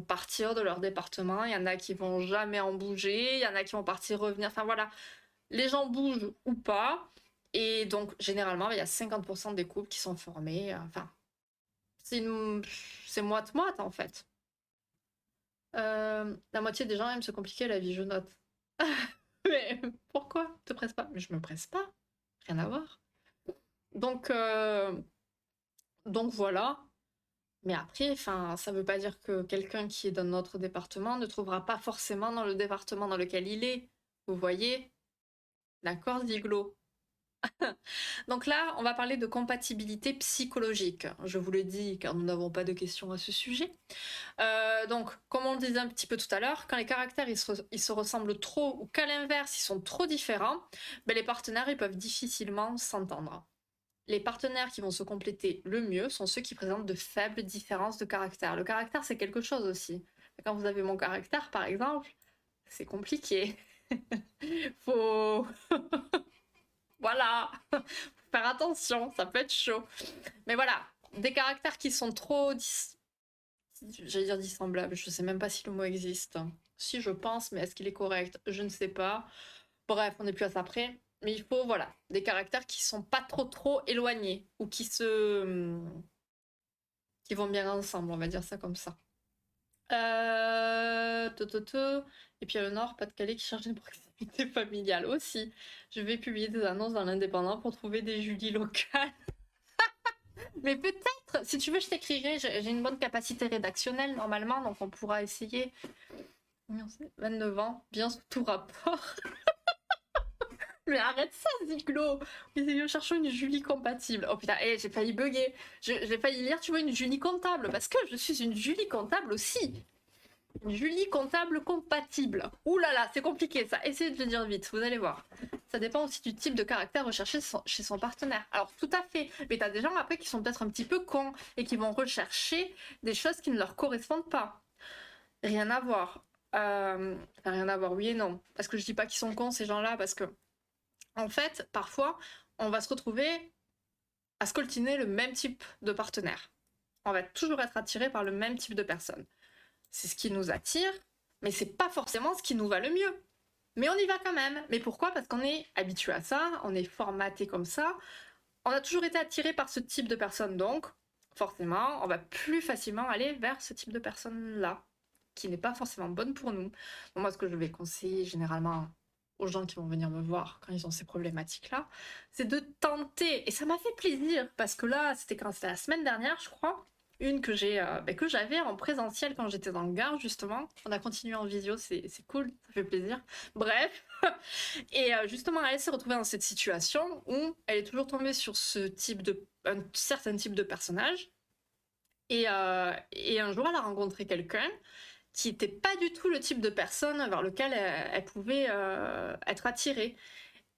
partir de leur département, il y en a qui vont jamais en bouger, il y en a qui vont partir, revenir, enfin voilà. Les gens bougent ou pas, et donc généralement, il y a 50% des couples qui sont formés, enfin, c'est moite-moite en fait. La moitié des gens aiment se compliquer la vie, je note. Mais pourquoi? Te presse pas? Mais je me presse pas, rien à voir. Donc, donc voilà. Mais après, enfin, ça veut pas dire que quelqu'un qui est dans notre département ne trouvera pas forcément dans le département dans lequel il est. Vous voyez? D'accord, Ziglo? Donc là, on va parler de compatibilité psychologique. Je vous le dis car nous n'avons pas de questions à ce sujet. Donc, comme on le disait un petit peu tout à l'heure, quand les caractères ils se ressemblent trop ou qu'à l'inverse ils sont trop différents, ben, les partenaires ils peuvent difficilement s'entendre. Les partenaires qui vont se compléter le mieux sont ceux qui présentent de faibles différences de caractère. Le caractère, c'est quelque chose aussi. Quand vous avez mon caractère, par exemple, c'est compliqué. Faut... voilà. Faut faire attention, ça peut être chaud. Mais voilà, des caractères qui sont trop... J'allais dire dissemblables, je sais même pas si le mot existe. Si, je pense, mais est-ce qu'il est correct? Je ne sais pas. Bref, on n'est plus à ça près. Mais il faut, voilà, des caractères qui sont pas trop éloignés ou qui vont bien ensemble, on va dire ça comme ça. Et puis à le Nord, Pas-de-Calais qui cherche des proximités familiales aussi. Je vais publier des annonces dans l'Indépendant pour trouver des Julie locales. Mais peut-être, si tu veux, je t'écrirai. J'ai une bonne capacité rédactionnelle normalement, donc on pourra essayer. 29 ans, bien sous tout rapport. Mais arrête ça, Ziglo! Nous cherchons une Julie compatible. Oh putain, j'ai failli bugger. J'ai failli lire, tu vois, une Julie comptable, parce que je suis une Julie comptable aussi. Une Julie comptable compatible. Ouh là là, c'est compliqué ça. Essayez de le dire vite, vous allez voir. Ça dépend aussi du type de caractère recherché chez son partenaire. Alors tout à fait, mais t'as des gens après qui sont peut-être un petit peu cons et qui vont rechercher des choses qui ne leur correspondent pas. Rien à voir. Rien à voir, oui et non. Parce que je dis pas qu'ils sont cons ces gens-là, parce que en fait, parfois, on va se retrouver à scoltiner le même type de partenaire. On va toujours être attiré par le même type de personne. C'est ce qui nous attire, mais c'est pas forcément ce qui nous va le mieux. Mais on y va quand même. Mais pourquoi? Parce qu'on est habitué à ça, on est formaté comme ça. On a toujours été attiré par ce type de personne, donc forcément, on va plus facilement aller vers ce type de personne-là, qui n'est pas forcément bonne pour nous. Donc moi, ce que je vais conseiller généralement aux gens qui vont venir me voir quand ils ont ces problématiques-là, c'est de tenter. Et ça m'a fait plaisir, parce que là, c'était la semaine dernière, je crois, une que que j'avais en présentiel quand j'étais dans le Gard, justement. On a continué en visio, c'est cool, ça fait plaisir. Bref. Et justement, elle s'est retrouvée dans cette situation où elle est toujours tombée sur un certain type de personnage. Et un jour, elle a rencontré quelqu'un qui n'était pas du tout le type de personne vers lequel elle pouvait être attirée.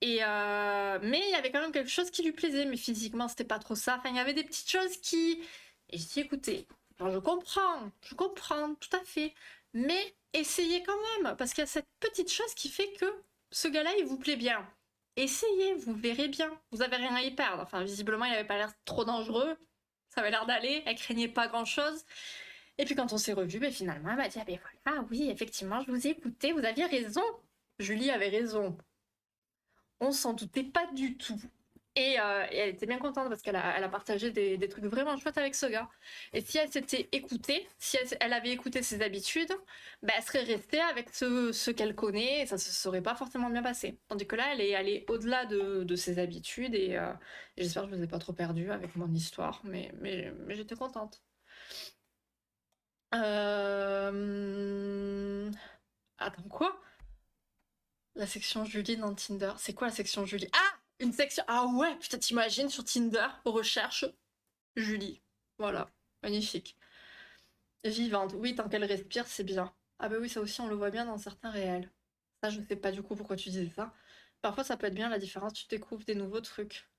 Mais il y avait quand même quelque chose qui lui plaisait, mais physiquement, c'était pas trop ça. Enfin, il y avait des petites choses qui... Et je dis, écoutez, je comprends, tout à fait. Mais essayez quand même, parce qu'il y a cette petite chose qui fait que ce gars-là, il vous plaît bien. Essayez, vous verrez bien. Vous avez rien à y perdre. Enfin, visiblement, il avait pas l'air trop dangereux. Ça avait l'air d'aller, elle craignait pas grand-chose. Et puis quand on s'est revus, finalement, elle m'a dit, ah ben voilà, oui, effectivement, je vous ai écouté, vous aviez raison. Julie avait raison. On s'en doutait pas du tout. Et elle était bien contente parce qu'elle a partagé des trucs vraiment chouettes avec ce gars. Et si elle s'était écoutée, si elle avait écouté ses habitudes, elle serait restée avec ce qu'elle connaît et ça se serait pas forcément bien passé. Tandis que là, elle est allée au-delà de ses habitudes et j'espère que je vous ai pas trop perdu avec mon histoire, mais j'étais contente. Attends, quoi? La section Julie dans Tinder. C'est quoi la section Julie? Ah! Une section... Ah ouais! Putain, t'imagines sur Tinder, recherche Julie. Voilà. Magnifique. Vivante. Oui, tant qu'elle respire, c'est bien. Ah bah oui, ça aussi, on le voit bien dans certains réels. Ça, je sais pas du coup pourquoi tu disais ça. Parfois, ça peut être bien la différence, tu découvres des nouveaux trucs.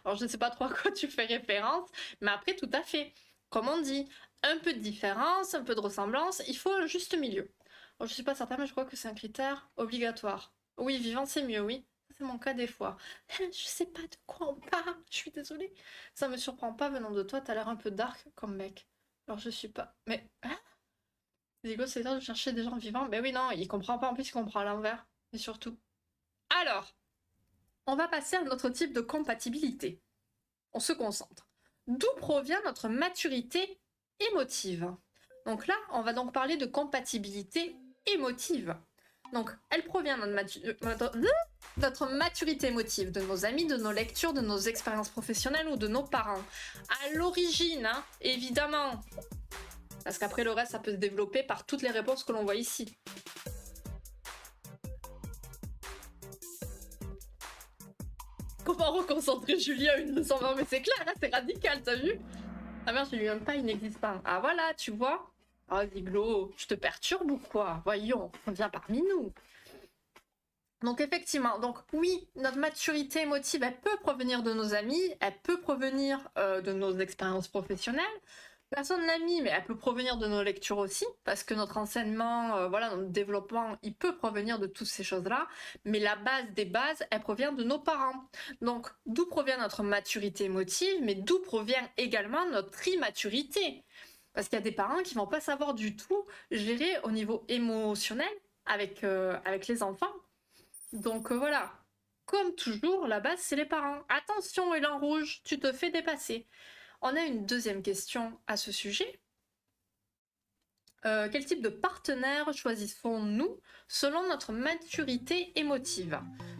Alors, je ne sais pas trop à quoi tu fais référence, mais après, tout à fait. Comme on dit, un peu de différence, un peu de ressemblance, il faut un juste milieu. Alors, je suis pas certaine, mais je crois que c'est un critère obligatoire. Oui, vivant, c'est mieux, oui. C'est mon cas des fois. Je sais pas de quoi on parle, je suis désolée. Ça me surprend pas venant de toi, t'as l'air un peu dark comme mec. Alors, je suis pas... Mais... Hein? Zigo, c'est là de chercher des gens vivants. Mais oui, non, il comprend pas, en plus, il comprend à l'envers. Et surtout. Alors, on va passer à notre type de compatibilité. On se concentre. D'où provient notre maturité émotive? Donc là, on va donc parler de compatibilité émotive. Donc, elle provient de notre maturité émotive, de nos amis, de nos lectures, de nos expériences professionnelles ou de nos parents. À l'origine, hein, évidemment. Parce qu'après le reste, ça peut se développer par toutes les réponses que l'on voit ici. Comment reconcentrer Julie à une leçon? Mais c'est clair, là, c'est radical, t'as vu? Ah merde, je lui aime pas, il n'existe pas. Ah voilà, tu vois? Oh, Ziglo, je te perturbe ou quoi? Voyons, viens parmi nous. Donc effectivement, donc oui, notre maturité émotive, elle peut provenir de nos amis, elle peut provenir de nos expériences professionnelles. Personne n'a mis, mais elle peut provenir de nos lectures aussi, parce que notre enseignement, voilà, notre développement, il peut provenir de toutes ces choses-là, mais la base des bases, elle provient de nos parents. Donc, d'où provient notre maturité émotive, mais d'où provient également notre immaturité? Parce qu'il y a des parents qui vont pas savoir du tout gérer au niveau émotionnel avec les enfants. Donc voilà, comme toujours, la base, c'est les parents. Attention, élan rouge, tu te fais dépasser. On a une deuxième question à ce sujet. Quel type de partenaire choisissons-nous selon notre maturité émotive?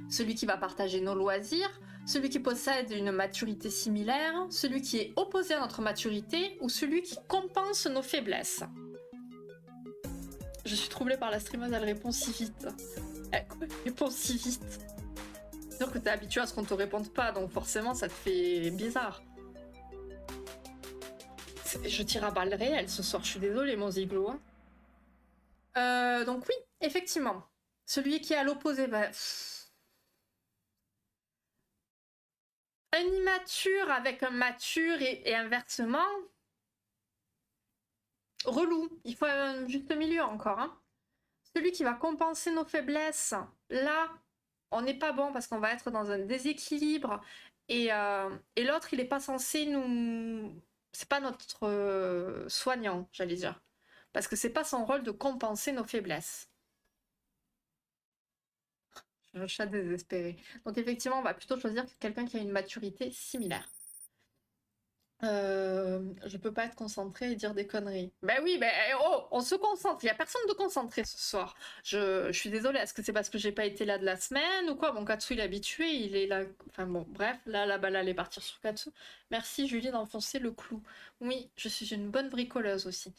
Celui qui va partager nos loisirs, celui qui possède une maturité similaire, celui qui est opposé à notre maturité ou celui qui compense nos faiblesses? Je suis troublée par la streameuse, elle répond si vite. Elle répond si vite. C'est-à-dire que t'es habitué à ce qu'on te réponde pas, donc forcément ça te fait bizarre. Je tire à balles réelles ce soir, je suis désolée mon Ziglo. Donc oui, effectivement. Celui qui est à l'opposé, un immature avec un mature et inversement, relou. Il faut un juste milieu encore. Hein. Celui qui va compenser nos faiblesses, là, on n'est pas bon parce qu'on va être dans un déséquilibre et l'autre, il n'est pas censé nous... C'est pas notre soignant, j'allais dire. Parce que c'est pas son rôle de compenser nos faiblesses. Un chat désespéré. Donc effectivement, on va plutôt choisir quelqu'un qui a une maturité similaire. Je peux pas être concentrée et dire des conneries. Ben oui, ben oh, on se concentre. Il y a personne de concentré ce soir. Je suis désolée. Est-ce que c'est parce que j'ai pas été là de la semaine ou quoi? Bon, Katsu il est habitué, il est là. Enfin bon, bref, là la balle allait partir sur Katsu. Merci Julie d'enfoncer le clou. Oui, je suis une bonne bricoleuse aussi.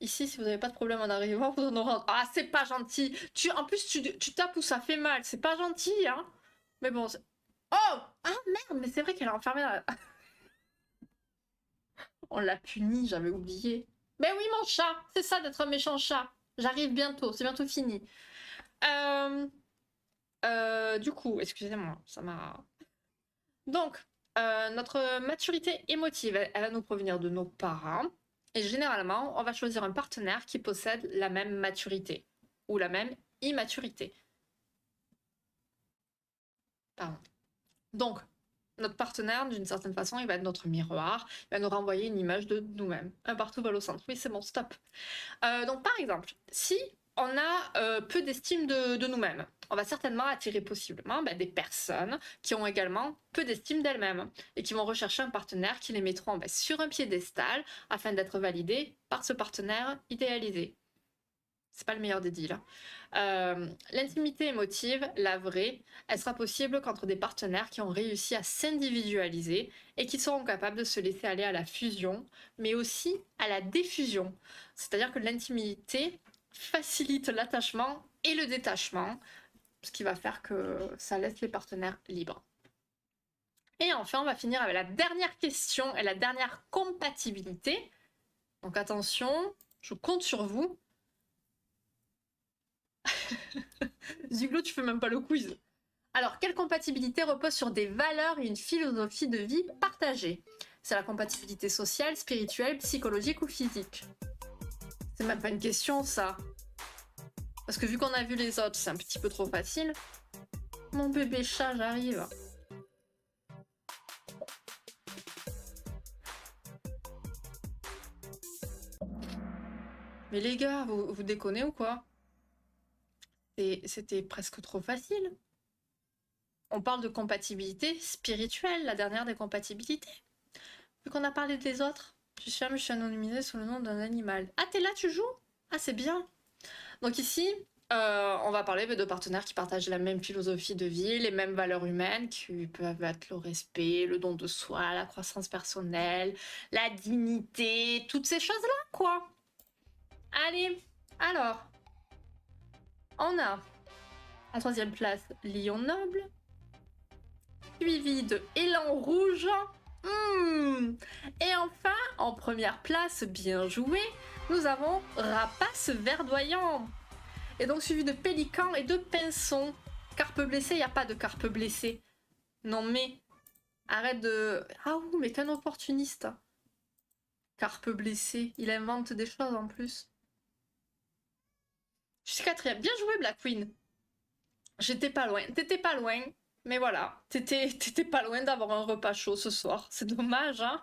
Ici, si vous n'avez pas de problème en arrivant, vous en aurez. Ah, c'est pas gentil. En plus, tu tapes où ça fait mal. C'est pas gentil, hein. Mais bon. Oh! Ah merde, mais c'est vrai qu'elle est enfermée là. On l'a puni, j'avais oublié. Mais oui, mon chat, c'est ça d'être un méchant chat. J'arrive bientôt, c'est bientôt fini. Du coup, excusez-moi, ça m'a... Donc, notre maturité émotive, elle va nous provenir de nos parents. Et généralement, on va choisir un partenaire qui possède la même maturité ou la même immaturité. Pardon. Donc, notre partenaire, d'une certaine façon, il va être notre miroir, il va nous renvoyer une image de nous-mêmes. Un partout va au centre. Oui, c'est bon, stop. Donc par exemple, si on a peu d'estime de nous-mêmes, on va certainement attirer possiblement des personnes qui ont également peu d'estime d'elles-mêmes et qui vont rechercher un partenaire qui les mettront sur un piédestal afin d'être validés par ce partenaire idéalisé. C'est pas le meilleur des deals. L'intimité émotive, la vraie, elle sera possible qu'entre des partenaires qui ont réussi à s'individualiser et qui seront capables de se laisser aller à la fusion, mais aussi à la diffusion. C'est-à-dire que l'intimité facilite l'attachement et le détachement, ce qui va faire que ça laisse les partenaires libres. Et enfin, on va finir avec la dernière question et la dernière compatibilité. Donc attention, je compte sur vous. Ziglo, tu fais même pas le quiz. Alors, quelle compatibilité repose sur des valeurs et une philosophie de vie partagée? C'est la compatibilité sociale, spirituelle, psychologique ou physique? C'est même pas une question, ça. Parce que vu qu'on a vu les autres, c'est un petit peu trop facile. Mon bébé chat, j'arrive. Mais les gars, vous déconnez ou quoi? C'était presque trop facile. On parle de compatibilité spirituelle, la dernière des compatibilités. Vu qu'on a parlé des autres, je suis anonymisée sous le nom d'un animal. Ah, t'es là, tu joues? Ah, c'est bien. Donc ici, on va parler de partenaires qui partagent la même philosophie de vie, les mêmes valeurs humaines, qui peuvent être le respect, le don de soi, la croissance personnelle, la dignité, toutes ces choses-là, quoi. Allez, alors, on a à troisième place Lion Noble, suivi de Élan Rouge, et enfin, en première place, bien joué, nous avons Rapace Verdoyant. Et donc suivi de Pélican et de Pinson. Carpe blessé, il n'y a pas de carpe blessé. Non mais, arrête de... Ah ouh, mais qu'un opportuniste. Carpe blessé, il invente des choses en plus. Je suis quatrième. Bien joué Black Queen. J'étais pas loin, t'étais pas loin. Mais voilà, t'étais pas loin d'avoir un repas chaud ce soir. C'est dommage, hein.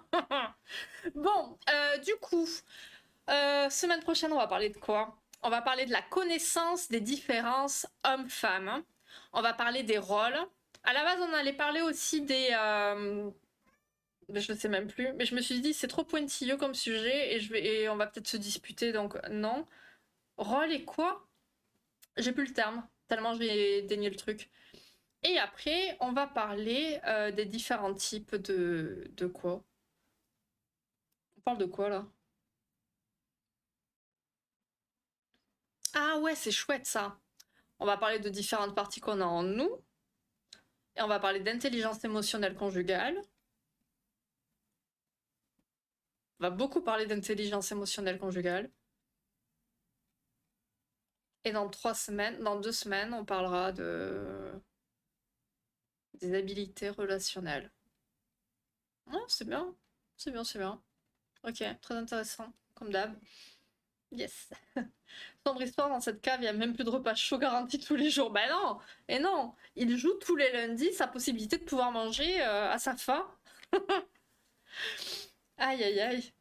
Bon, du coup, semaine prochaine, on va parler de quoi? On va parler de la connaissance des différences hommes-femmes. On va parler des rôles. À la base, on allait parler aussi des... je ne sais même plus. Mais je me suis dit, c'est trop pointilleux comme sujet et on va peut-être se disputer. Donc, non. Rôle et quoi? J'ai plus le terme. Tellement j'ai dénié le truc. Et après, on va parler des différents types de quoi? On parle de quoi, là? Ah ouais, c'est chouette, ça. On va parler de différentes parties qu'on a en nous. Et on va parler d'intelligence émotionnelle conjugale. On va beaucoup parler d'intelligence émotionnelle conjugale. Et dans 2 semaines, on parlera des habiletés relationnelles. Oh, c'est bien. C'est bien, c'est bien. Ok, très intéressant, comme d'hab. Yes. Sombre histoire, dans cette cave, il n'y a même plus de repas chaud garanti tous les jours. Ben non, et non, il joue tous les lundis sa possibilité de pouvoir manger à sa faim. Aïe aïe aïe.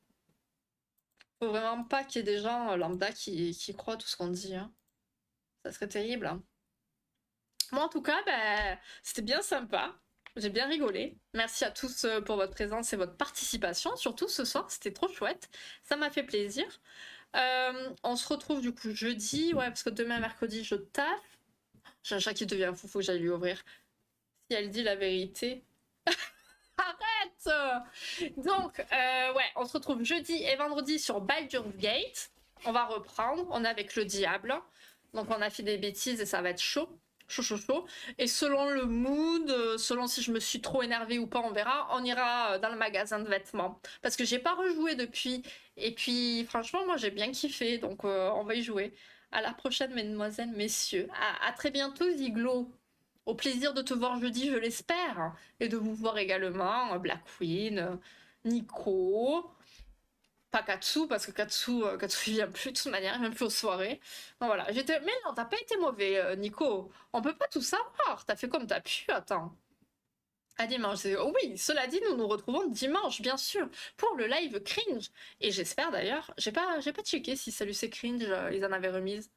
Faut vraiment pas qu'il y ait des gens lambda qui croient tout ce qu'on dit. Hein. Ça serait terrible. Hein. Moi, en tout cas, ben, c'était bien sympa. J'ai bien rigolé. Merci à tous pour votre présence et votre participation, surtout ce soir, c'était trop chouette. Ça m'a fait plaisir. On se retrouve du coup jeudi, ouais, parce que demain, mercredi, je taffe. J'ai un chat qui devient fou, faut que j'aille lui ouvrir. Si elle dit la vérité. Arrête. Donc, ouais, on se retrouve jeudi et vendredi sur Baldur's Gate. On va reprendre, on est avec le diable. Donc on a fait des bêtises et ça va être chaud. Chaud, chaud, chaud. Et selon le mood, selon si je me suis trop énervée ou pas, on verra. On ira dans le magasin de vêtements. Parce que j'ai pas rejoué depuis. Et puis, franchement, moi j'ai bien kiffé. Donc on va y jouer. À la prochaine, mesdemoiselles, messieurs. À très bientôt, Ziglo. Au plaisir de te voir jeudi, je l'espère. Et de vous voir également, Black Queen, Nico. Pas Katsu, parce que Katsu il vient plus de toute manière, il vient plus aux soirées. Donc voilà, j'étais. Mais non, t'as pas été mauvais, Nico. On peut pas tout savoir. T'as fait comme t'as pu, attends. À dimanche. Oh oui, cela dit, nous nous retrouvons dimanche, bien sûr, pour le live cringe. Et j'espère d'ailleurs, j'ai pas checké si Salut c'est cringe, ils en avaient remise.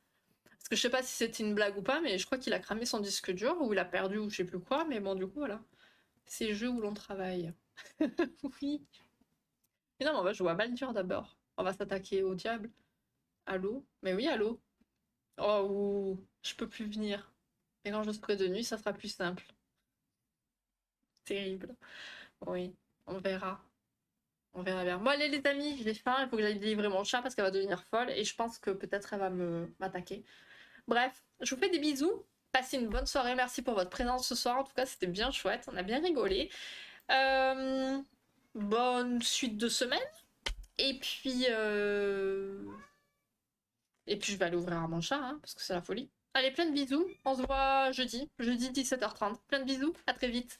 Parce que je sais pas si c'était une blague ou pas, mais je crois qu'il a cramé son disque dur, ou il a perdu, ou je sais plus quoi, mais bon, du coup, voilà. Ces jeux où l'on travaille. Oui. Mais non, mais on va jouer à Baldur d'abord. On va s'attaquer au diable. Allô? Mais oui, allô? Oh, je peux plus venir. Et quand je serai de nuit, ça sera plus simple. Terrible. Oui, on verra. On verra bien. Bon, allez, les amis, j'ai faim. Il faut que j'aille délivrer mon chat parce qu'elle va devenir folle. Et je pense que peut-être elle va m'attaquer. Bref, je vous fais des bisous. Passez une bonne soirée. Merci pour votre présence ce soir. En tout cas, c'était bien chouette. On a bien rigolé. Bonne suite de semaine. Et puis, je vais aller ouvrir à mon chat, hein, parce que c'est la folie. Allez, plein de bisous. On se voit jeudi 17h30. Plein de bisous. À très vite.